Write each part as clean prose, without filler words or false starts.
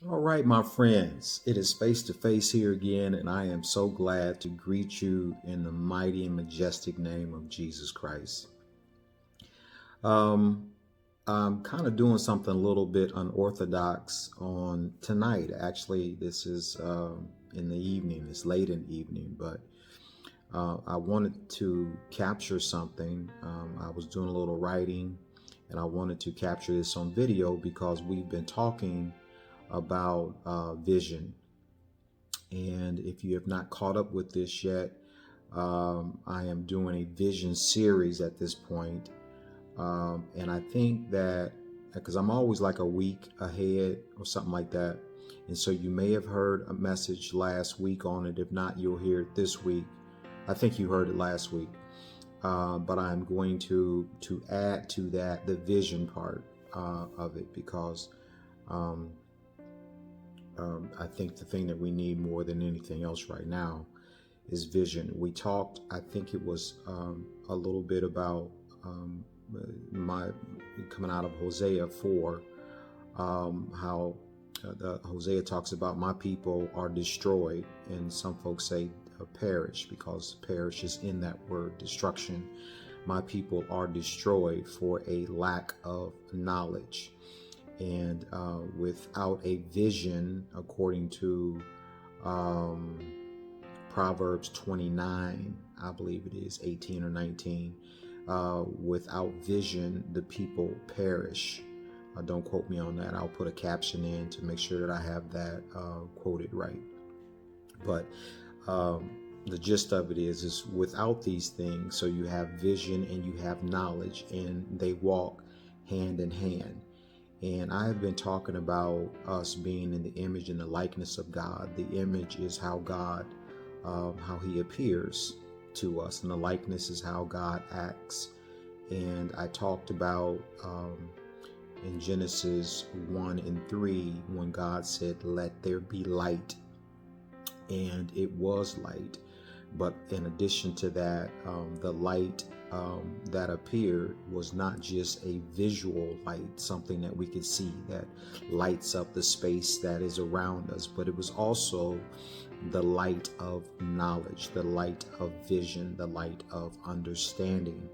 All right, my friends, it is face to face here again, and I am so glad to greet you in the mighty and majestic name of Jesus Christ. Um, I'm kind of doing something a little bit unorthodox on tonight. Actually, this is in the evening, it's late in the evening, but I wanted to capture something. I was doing a little writing, and I wanted to capture this on video because we've been talking about vision. And if you have not caught up with this yet, I am doing a vision series at this point. And I think that because I'm always like a week ahead or something like that. And so you may have heard a message last week on it. If not, you'll hear it this week. I think you heard it last week. But I'm going to add to that the vision part of it because um, I think the thing that we need more than anything else right now is vision. We talked, I think it was a little bit about my coming out of Hosea 4, how the Hosea talks about my people are destroyed, and some folks say perish because perish is in that word destruction. My people are destroyed for a lack of knowledge. And without a vision, according to um, Proverbs 29, I believe it is 18 or 19, without vision, the people perish. Don't quote me on that. I'll put a caption in to make sure that I have that quoted right. But um, the gist of it is without these things, so you have vision and you have knowledge, and they walk hand in hand. And I have been talking about us being in the image and the likeness of God. The image is how God, how He appears to us, and the likeness is how God acts. And I talked about in Genesis 1 and 3 when God said, "Let there be light," and it was light. But in addition to that, the light that appeared was not just a visual light, something that we could see that lights up the space that is around us, but it was also the light of knowledge, the light of vision, the light of understanding.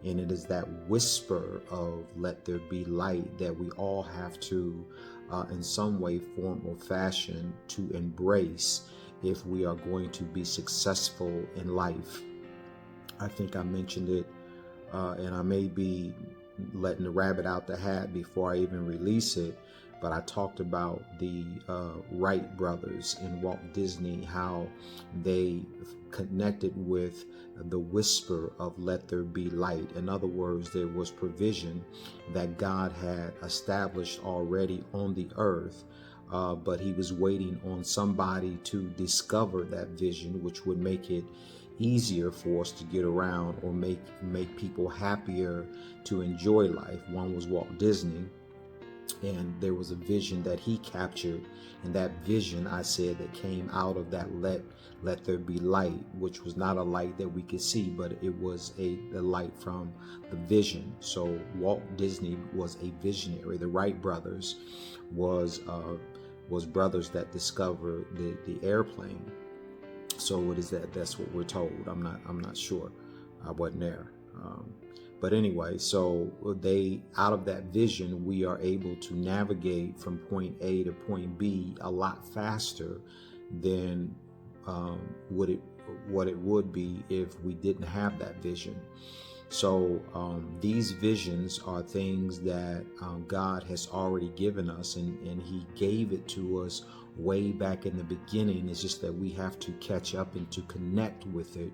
And it is that whisper of "let there be light" that we all have to, in some way, form, or fashion, to embrace if we are going to be successful in life. I think I mentioned it, and I may be letting the rabbit out the hat before I even release it, but I talked about the Wright brothers in Walt Disney, how they connected with the whisper of "let there be light." In other words, there was provision that God had established already on the earth. But He was waiting on somebody to discover that vision, which would make it easier for us to get around, or make people happier to enjoy life. One was Walt Disney, and there was a vision that he captured, and that vision, I said, that came out of that let there be light, which was not a light that we could see, but it was the light from the vision. So Walt Disney was a visionary. The Wright brothers was brothers that discovered the airplane. So it is that's what we're told. I'm not sure. I wasn't there. But anyway, so they, out of that vision, we are able to navigate from point A to point B a lot faster than what it would be if we didn't have that vision. So these visions are things that God has already given us, and He gave it to us way back in the beginning. It's just that we have to catch up and to connect with it.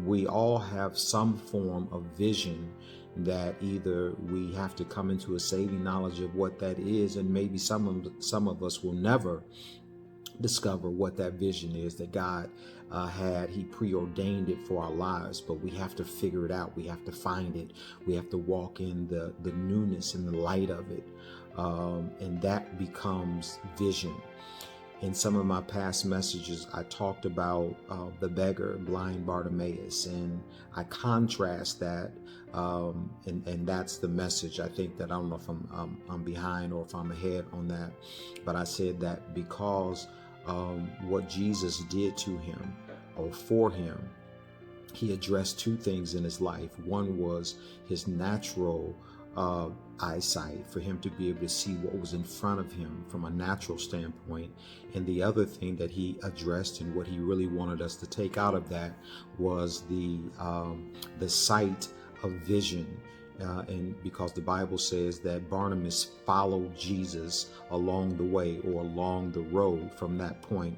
We all have some form of vision that either we have to come into a saving knowledge of what that is, and maybe some of us will never discover what that vision is that God had. He preordained it for our lives, but we have to figure it out. We have to find it. We have to walk in the newness and the light of it, and that becomes vision. in some of my past messages, I talked about the beggar, blind Bartimaeus, and I contrast that, and that's the message. I think that I don't know if I'm behind or if I'm ahead on that, but I said that because what Jesus did to him or for him, he addressed two things in his life. One was his natural eyesight, for him to be able to see what was in front of him from a natural standpoint. And the other thing that he addressed, and what he really wanted us to take out of that, was the sight of vision. And because the Bible says that Barnabas followed Jesus along the way, or along the road from that point,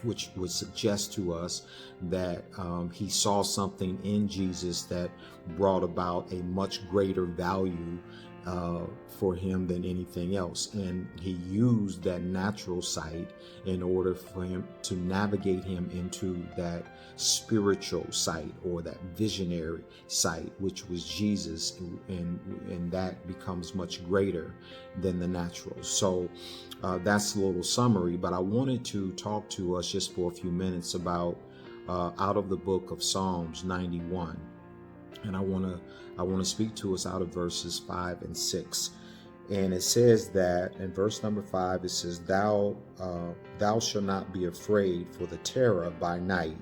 which would suggest to us that he saw something in Jesus that brought about a much greater value for him than anything else. And he used that natural sight in order for him to navigate him into that spiritual sight, or that visionary sight, which was Jesus, and that becomes much greater than the natural. So that's a little summary, but I wanted to talk to us just for a few minutes about out of the book of Psalms 91, and I want to speak to us out of verses 5 and 6. And it says that in verse number 5, it says, thou shalt not be afraid for the terror by night,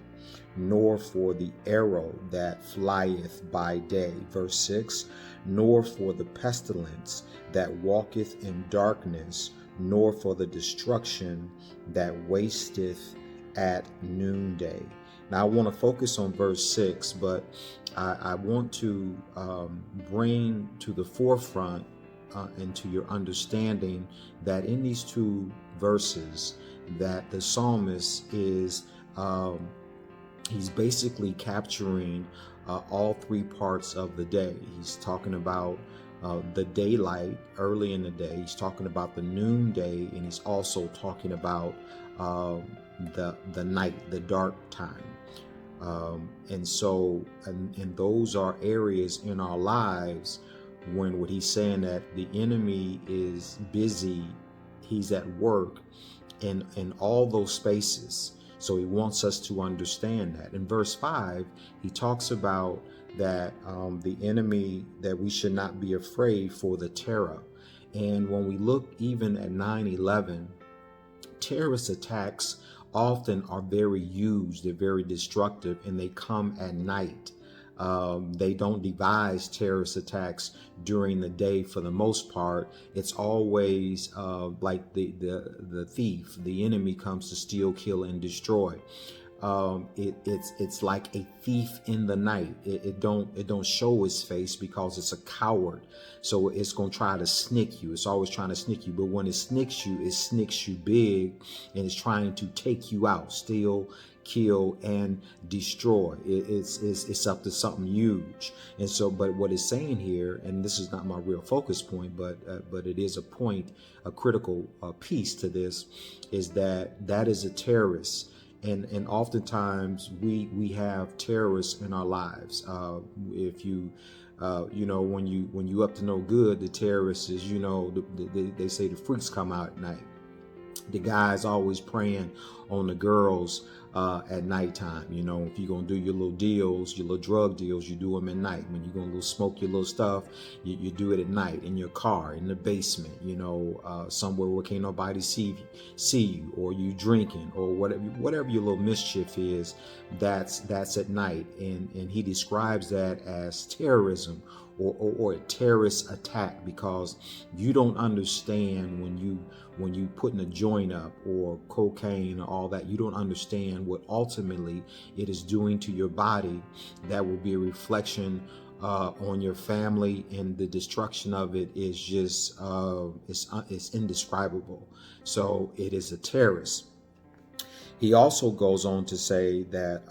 nor for the arrow that flieth by day. Verse 6, nor for the pestilence that walketh in darkness, nor for the destruction that wasteth at noonday. Now I want to focus on verse 6, but I want to bring to the forefront and to your understanding that in these two verses, that the psalmist is he's basically capturing all three parts of the day. He's talking about the daylight early in the day. He's talking about the noonday, and he's also talking about the night, the dark time. And so, and those are areas in our lives when what he's saying that the enemy is busy, he's at work in all those spaces. So he wants us to understand that. In verse 5, he talks about that the enemy, that we should not be afraid for the terror. And when we look even at 9/11, terrorist attacks often are very used, they're very destructive, and they come at night. They don't devise terrorist attacks during the day for the most part. It's always like the thief, the enemy comes to steal, kill, and destroy. It's like a thief in the night. It don't show his face because it's a coward. So it's gonna try to sneak you. It's always trying to sneak you. But when it sneaks you big, and it's trying to take you out, steal, kill, and destroy. It's up to something huge. And so, but what it's saying here, and this is not my real focus point, but it is a point, a critical piece to this, is that is a terrorist. And oftentimes we have terrorists in our lives. If you when you up to no good, the terrorists is, they say the freaks come out at night. The guy's always preying on the girls at nighttime. If you're going to do your little deals, your little drug deals, you do them at night. When you're going to smoke your little stuff, you do it at night, in your car, in the basement, somewhere where can't nobody see you, or you drinking, or whatever your little mischief is, that's at night. And he describes that as terrorism, or a terrorist attack, because you don't understand when you putting a joint up, or cocaine, or all that, you don't understand what ultimately it is doing to your body. That will be a reflection on your family, and the destruction of it is just it's indescribable. So it is a terrorist. He also goes on to say that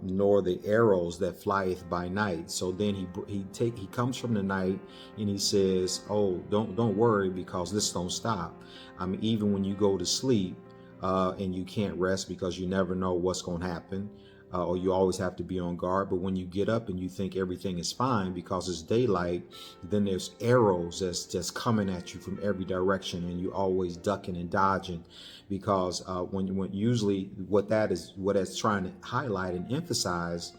nor the arrows that flieth by night. So then he comes from the night, and he says, oh, don't worry, because this don't stop. I mean, even when you go to sleep and you can't rest because you never know what's going to happen. or you always have to be on guard. But when you get up and you think everything is fine because it's daylight, then there's arrows that's just coming at you from every direction, and you always ducking and dodging, because when usually what that's trying to highlight and emphasize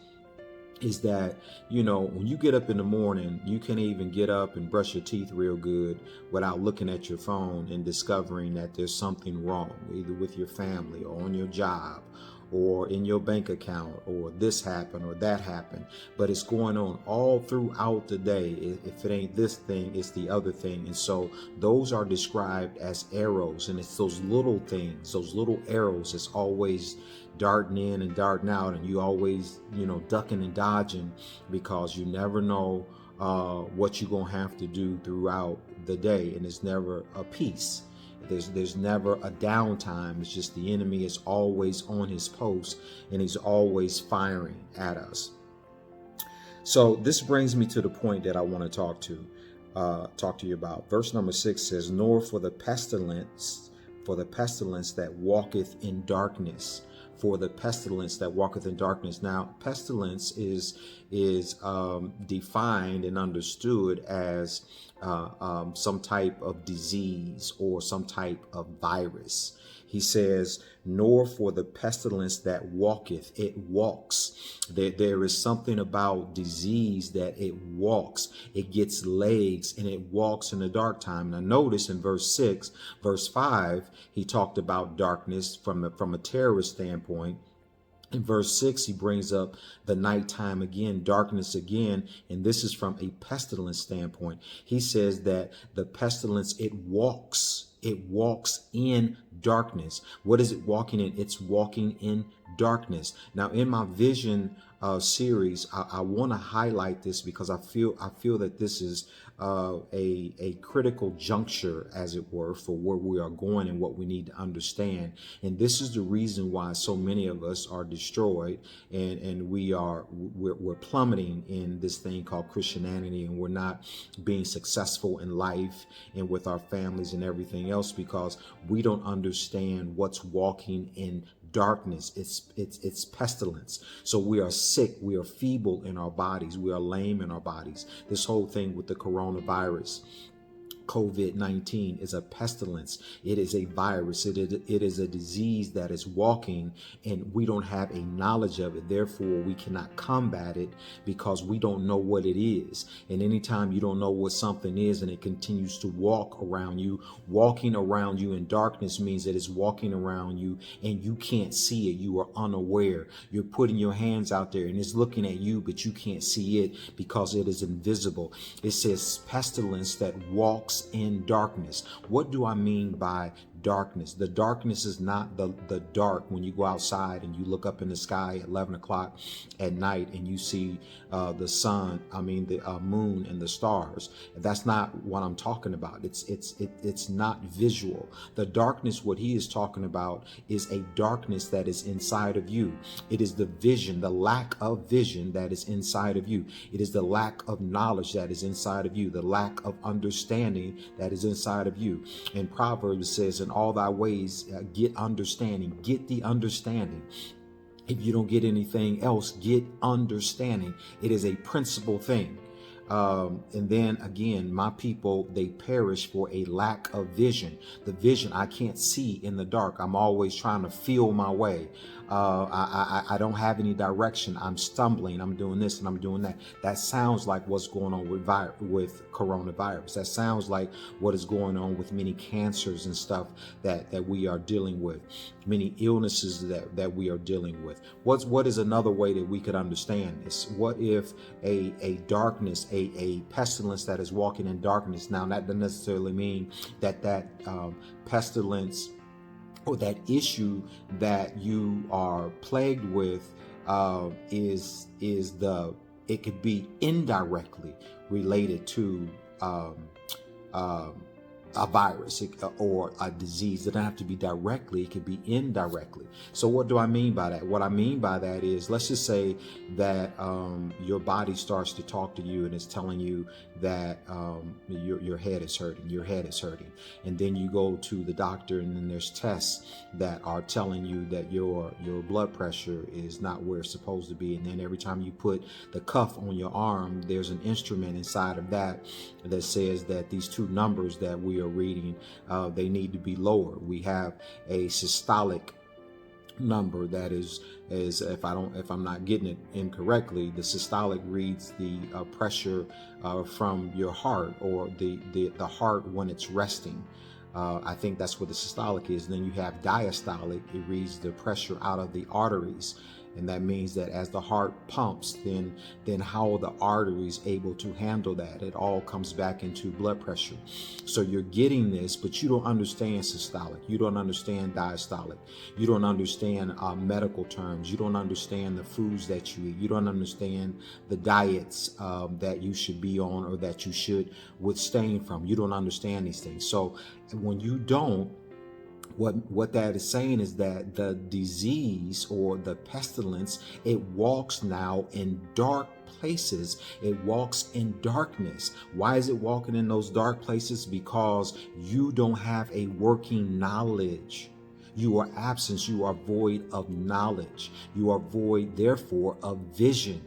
is that, when you get up in the morning, you can't even get up and brush your teeth real good without looking at your phone and discovering that there's something wrong, either with your family or on your job or in your bank account, or this happened or that happened. But it's going on all throughout the day. If it ain't this thing, it's the other thing. And so those are described as arrows, and it's those little things, those little arrows that's always darting in and darting out, and you always, ducking and dodging, because you never know what you're gonna have to do throughout the day, and it's never a peace. There's never a downtime. It's just the enemy is always on his post, and he's always firing at us. So this brings me to the point that I want to talk to you about. Verse number 6 says, "Nor for the pestilence that walketh in darkness." For the pestilence that walketh in darkness. Now, pestilence is defined and understood as some type of disease or some type of virus. He says, "Nor for the pestilence that walketh," it walks. There is something about disease that it walks. It gets legs and it walks in the dark time. Now notice in verse 5, he talked about darkness from a terrorist standpoint. In verse 6, he brings up the nighttime again, darkness again, and this is from a pestilence standpoint. He says that the pestilence, it walks in darkness. What is it walking in? It's walking in darkness. Now, in my vision series, I want to highlight this because I feel that this is a critical juncture, as it were, for where we are going and what we need to understand. And this is the reason why so many of us are destroyed, and we're plummeting in this thing called Christianity, and we're not being successful in life and with our families and everything else, because we don't understand what's walking in darkness. It's pestilence. So we are sick, we are feeble in our bodies, we are lame in our bodies. This whole thing with the coronavirus, COVID-19, is a pestilence. It is a virus. It is a disease that is walking, and we don't have a knowledge of it. Therefore, we cannot combat it because we don't know what it is. And anytime you don't know what something is and it continues to walk around you, walking around you in darkness means that it's walking around you and you can't see it. You are unaware. You're putting your hands out there and it's looking at you, but you can't see it because it is invisible. It says pestilence that walks in darkness. What do I mean by darkness? The darkness is not the dark when you go outside and you look up in the sky at 11 o'clock at night and you see the moon and the stars. That's not what I'm talking about. It's not visual. The darkness, what he is talking about, is a darkness that is inside of you. It is the vision, the lack of vision that is inside of you. It is the lack of knowledge that is inside of you, the lack of understanding that is inside of you. In Proverbs, it says, "In all thy ways get understanding." Get the understanding. If you don't get anything else, get understanding. It is a principal thing. And then again, my people, they perish for a lack of vision. The vision, I can't see in the dark. I'm always trying to feel my way. I don't have any direction. I'm stumbling. I'm doing this and I'm doing that. That sounds like what's going on with coronavirus. That sounds like what is going on with many cancers and stuff that we are dealing with, many illnesses that we are dealing with. What is another way that we could understand this? What if a darkness, a pestilence that is walking in darkness? Now, that doesn't necessarily mean that pestilence or that issue that you are plagued with it could be indirectly related to a virus or a disease. It doesn't have to be directly, it could be indirectly. So what do I mean by that? What I mean by that is, let's just say that your body starts to talk to you and it's telling you that your head is hurting, and then you go to the doctor and then there's tests that are telling you that your blood pressure is not where it's supposed to be, and then every time you put the cuff on your arm, there's an instrument inside of that that says that these two numbers that we are reading, they need to be lower. We have a systolic number that is if I'm not getting it incorrectly, the systolic reads the pressure from your heart, or the heart when it's resting. I think that's what the systolic is. And then you have diastolic. It reads the pressure out of the arteries. And that means that as the heart pumps, then how are the arteries able to handle that? It all comes back into blood pressure. So you're getting this, but you don't understand systolic. You don't understand diastolic. You don't understand medical terms. You don't understand the foods that you eat. You don't understand the diets that you should be on or that you should abstain from. You don't understand these things. So when you don't, what that is saying is that the disease or the pestilence, it walks now in dark places. It walks in darkness. Why is it walking in those dark places? Because you don't have a working knowledge. You are absent. You are void of knowledge. You are void, therefore, of vision.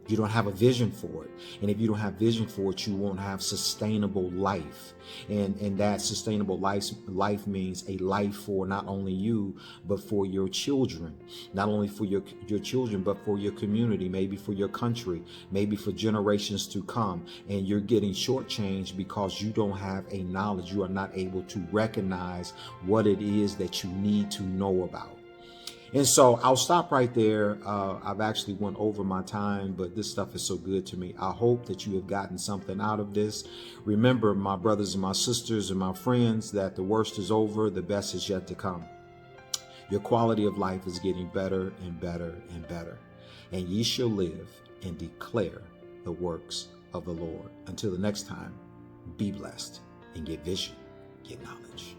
You don't have a vision for it. And if you don't have vision for it, you won't have sustainable life. And that sustainable life means a life for not only you, but for your children. Not only for your children, but for your community, maybe for your country, maybe for generations to come. And you're getting shortchanged because you don't have a knowledge. You are not able to recognize what it is that you need to know about. And so I'll stop right there. I've actually went over my time, but this stuff is so good to me. I hope that you have gotten something out of this. Remember, my brothers and my sisters and my friends, that the worst is over, the best is yet to come. Your quality of life is getting better and better and better. And ye shall live and declare the works of the Lord. Until the next time, be blessed and get vision, get knowledge.